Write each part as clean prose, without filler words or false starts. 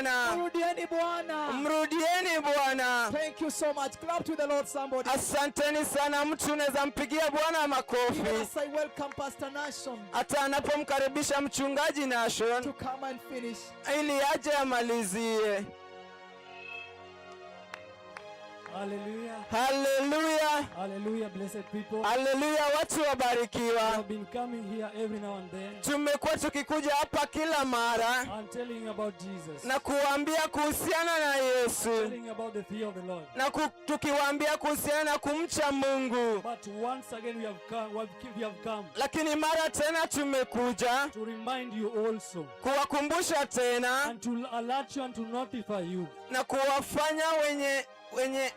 Bwana. Mrudieni Bwana. Mrudieni Bwana. Thank you so much. Clap to the Lord somebody. Asanteni sana. Mtu unaweza mpigia Bwana makofi. Even as I welcome Pastor Nashon. Hata anapomkaribisha mchungaji Nashon to come and finish. ili aje amalizie. Hallelujah. Hallelujah. Hallelujah, blessed people. Hallelujah, watu wabarikiwa. We have been coming here every now and then. Tumekuwa tukikuja hapa kila mara and telling about Jesus. na kuambia kuhusiana na Yesu. Telling about the fear of the Lord. Na tukiwaambia kuhusiana na kumcha Mungu. But once again we have come. Lakini mara tena tumekuja to remind you also. Kuwakumbusha tena and to alert you and to notify you. Na kuwafanya wenye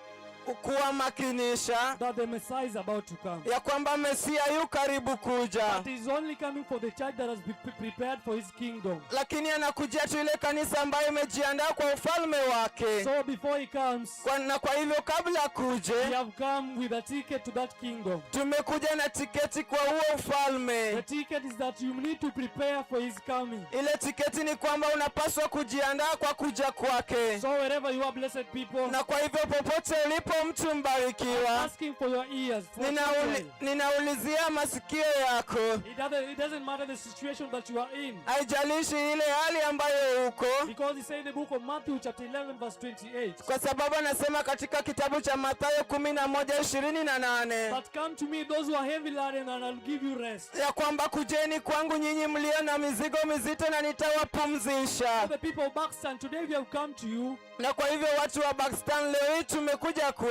kuwamakinisha that the Messiah is about to come. Ya kwamba Mesia yu karibu kuja. But he is only coming for the church that has been prepared for his kingdom. Lakini anakuja tu ile kanisa ambayo imejiandaa kwa ufalme wake. So before he comes, kwa hivyo kabla kuje, we have come with a ticket to that kingdom. Tumekuja na tiketi kwa huo ufalme. The ticket is that you need to prepare for his coming. Ile tiketi ni kwamba unapaswa kujiandaa kwa kuja kwake. So wherever you are, blessed people, na kwa hivyo popote ulipo mtu mbarikiwa, asking for your ears. Ninaulizia masikio yako. It doesn't matter the situation that you are in. Haijalishi ile hali ambayo uko. Because he said in the book of Matthew chapter 11 verse 28. Kwa sababu anasema katika kitabu cha Mathayo 11:28. But come to me those who are heavy laden and I'll give you rest. Ya kwamba kujeni kwangu nyinyi mlio na mizigo mizito na nitawapumzisha. So the people of Pakistan, today we have come to you. Na kwa hivyo watu wa Pakistan leo hii tumekuja kwenu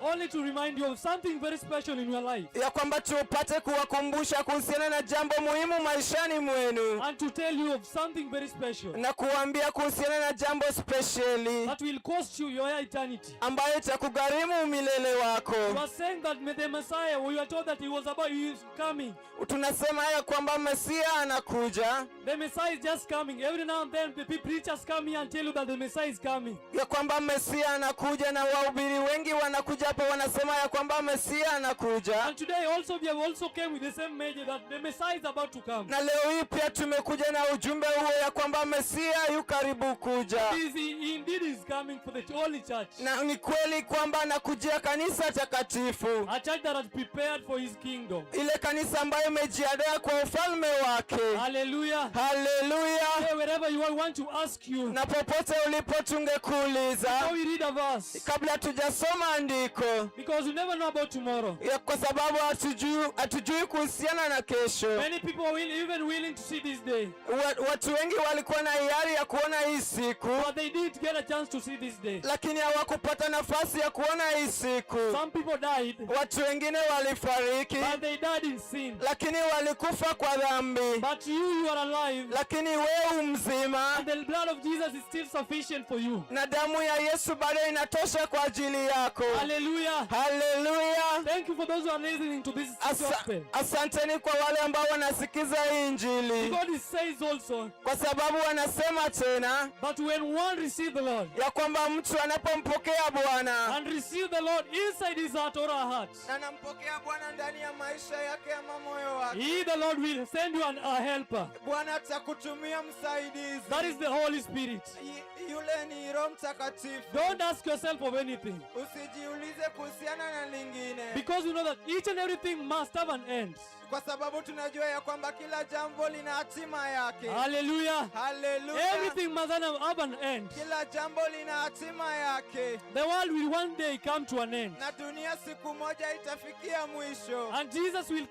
only to remind you of something very special in your life. Ya kwamba tupate kuwakumbusha kuhusiana na jambo muhimu maishani mwenu. And to tell you of something very special. Na kuambia kuhusiana na jambo speciali. That will cost you your eternity. Ambayo itakugharimu milele wako. You are saying that the Messiah, we are told that he is coming. Tunasema ya kwamba Mesia anakuja. The Messiah is just coming. Every now and then the preachers come here and tell you that the Messiah is coming. Ya kwamba Mesia anakuja na wahubiri wengi wanakuja hapa wanasema ya kwamba Mesia anakuja. And today also we have also came with the same message that the Messiah is about to come. Na leo hii pia tumekuja na ujumbe huo ya kwamba Mesia yu karibu kuja. He indeed is coming for the holy church. Na ni kweli kwamba anakujia kanisa takatifu. A church that has prepared for his kingdom. Ile kanisa ambayo imejiandaa kwa ufalme wake. Hallelujah. Hallelujah. Hey, wherever you are, I want to ask you. Na popote ulipo tungekuuliza. Before we read a verse. Kabla tujasoma andiko. Because you never know about tomorrow. Ya kwa sababu hatujui kuhusiana na kesho. Many people are even willing to see this day. Watu wengi walikuwa na hiari ya kuona hii siku. But they didn't get a chance to see this day. Lakini hawakupata nafasi ya kuona hii siku. Some people died. Watu wengine walifariki. But they died in sin. Lakini walikufa kwa dhambi. But you are alive. Lakini wewe mzima. And the blood of Jesus is still sufficient for you. Na damu ya Yesu bado inatosha kwa ajili yako. Hallelujah. Hallelujah. Thank you for those who are listening to this gospel. Asanteni kwa wale ambao wanasikiza hii injili. God says also. Kwa sababu wanasema tena. But when one receives the Lord. Ya kwamba mtu anapompokea Bwana. And receive the Lord inside his heart or her heart. Na anampokea Bwana ndani ya maisha yake ama moyo wake. He, the Lord, will send you a helper. Bwana atakutumia msaidizi. That is the Holy Spirit. Yule ni Roho Mtakatifu. Don't ask yourself of anything. Usijiulize kuhusiana na lingine. Because you know that each and everything must have an end. Kwa sababu tunajua ya kwamba kila jambo lina hatima yake. Hallelujah. Hallelujah. Everything must have an end. Kila jambo lina hatima yake. The world will one day come to an end. Na dunia siku moja itafikia mwisho. And Jesus will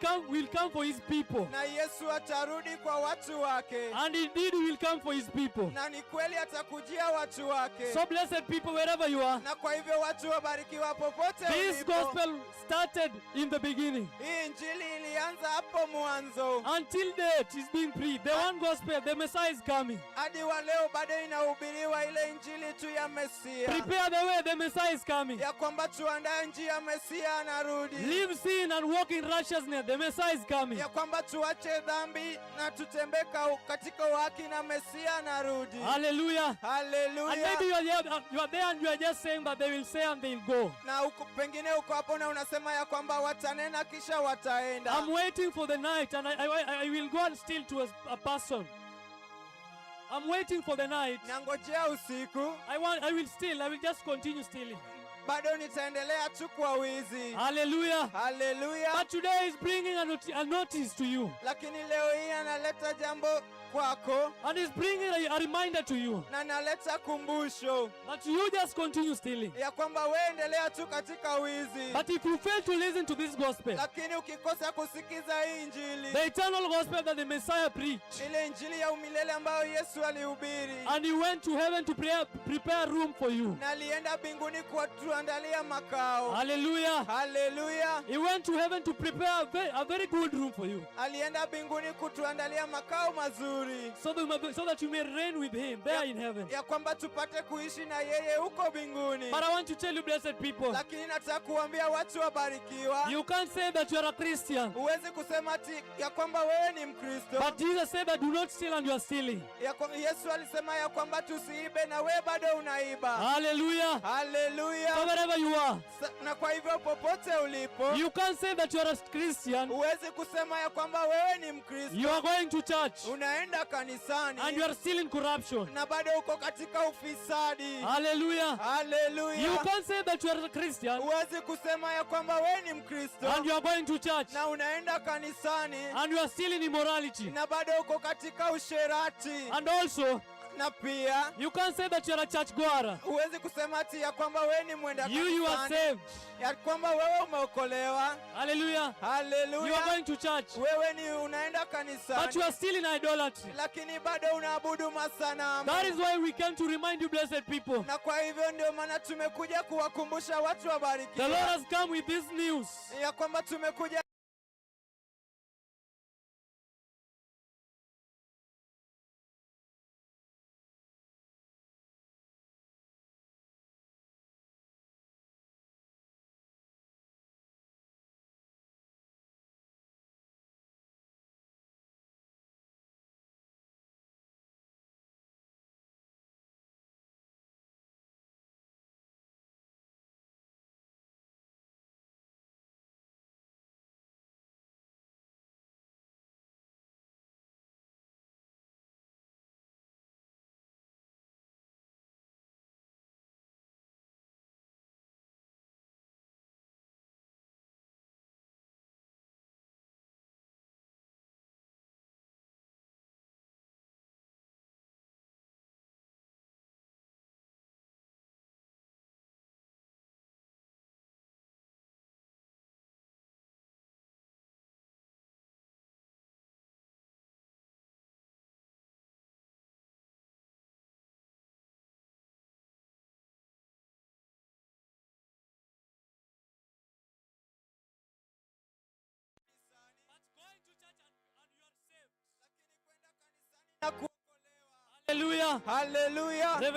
come for his people. Na Yesu atarudi kwa watu wake. And indeed he will come for his people. Na ni kweli atakujia watu wake. So blessed people wherever you are. Na kwa hivyo watu wabarikiwa popote ulipo. This gospel started in the beginning. Hii injili ilianza hapo mwanzo. Until date is being preached. The one gospel, the Messiah is coming. Hadi wa leo bado inahubiriwa ile injili tu ya Mesia. Prepare the way, the Messiah is coming. Ya kwamba tuandae njia, Mesia anarudi. Leave sin and walk in righteousness, the Messiah is coming. Ya kwamba tuache dhambi na tutembee katika haki na Mesia anarudi. Hallelujah. Hallelujah. And maybe you are there and you are just saying that they will say and they will go. Na pengine uko hapo na unasema ya kwamba watanena kisha wataenda. I'm waiting for the night and I will go and steal to a person. I'm waiting for the night. Nangojea usiku. I will just continue stealing. Bado nitaendelea tu kwa wizi. Hallelujah. Hallelujah. But today is bringing a notice to you. Lakini leo hii analeta jambo kwako. And is bringing a reminder to you. Na analeta kumbusho. That you just continue stealing. Ya kwamba wewe endelea tu katika wizi. But if you fail to listen to this gospel. Lakini ukikosa kusikiza hii injili. The eternal gospel that the Messiah preached. Ile injili ya umilele ambayo Yesu alihubiri. And he went to heaven to prepare room for you. Na alienda mbinguni kuandalia makao. Hallelujah. Hallelujah. He went to heaven to prepare a very good room for you. Alienda mbinguni kutuandalia makao mazuri. So that you may reign with him there in heaven. Ya kwamba tupate kuishi na yeye huko mbinguni. But I want to tell you, blessed people. Lakini nataka kuambia watu wabarikiwa. You can't say that you are a Christian. Huwezi kusema ati ya kwamba wewe ni Mkristo. But Jesus said that do not steal and you are stealing. Yesu alisema ya kwamba tusiibe na wewe bado unaiba. Hallelujah. Hallelujah. So wherever you are. Na kwa hivyo popote ulipo. You can't say that you are a Christian. Huwezi kusema ya kwamba wewe ni Mkristo. You are going to church. Unaenda kanisani. And you are still in corruption. Na bado uko katika ufisadi. Hallelujah. Hallelujah. You can't say that you are a Christian. Huwezi kusema ya kwamba wewe ni Mkristo. And you are going to church. Na unaenda kanisani. And you are still in immorality. Na bado uko katika usherati. And also, na pia you can't say that you are a church goer. Huwezi kusema ati ya kwamba wewe ni mwenda kanisani. You are saved. Ya kwamba wewe umeokolewa. Hallelujah. Hallelujah. You are going to church. Wewe ni unaenda kanisani. But you are still in idolatry. Lakini bado unaabudu masanamu. That is why we came to remind you, blessed people. Na kwa hivyo ndio maana tumekuja kuwakumbusha watu wabarikiwa. The Lord has come with this news. Ya kwamba tumekuja Hallelujah. Hallelujah.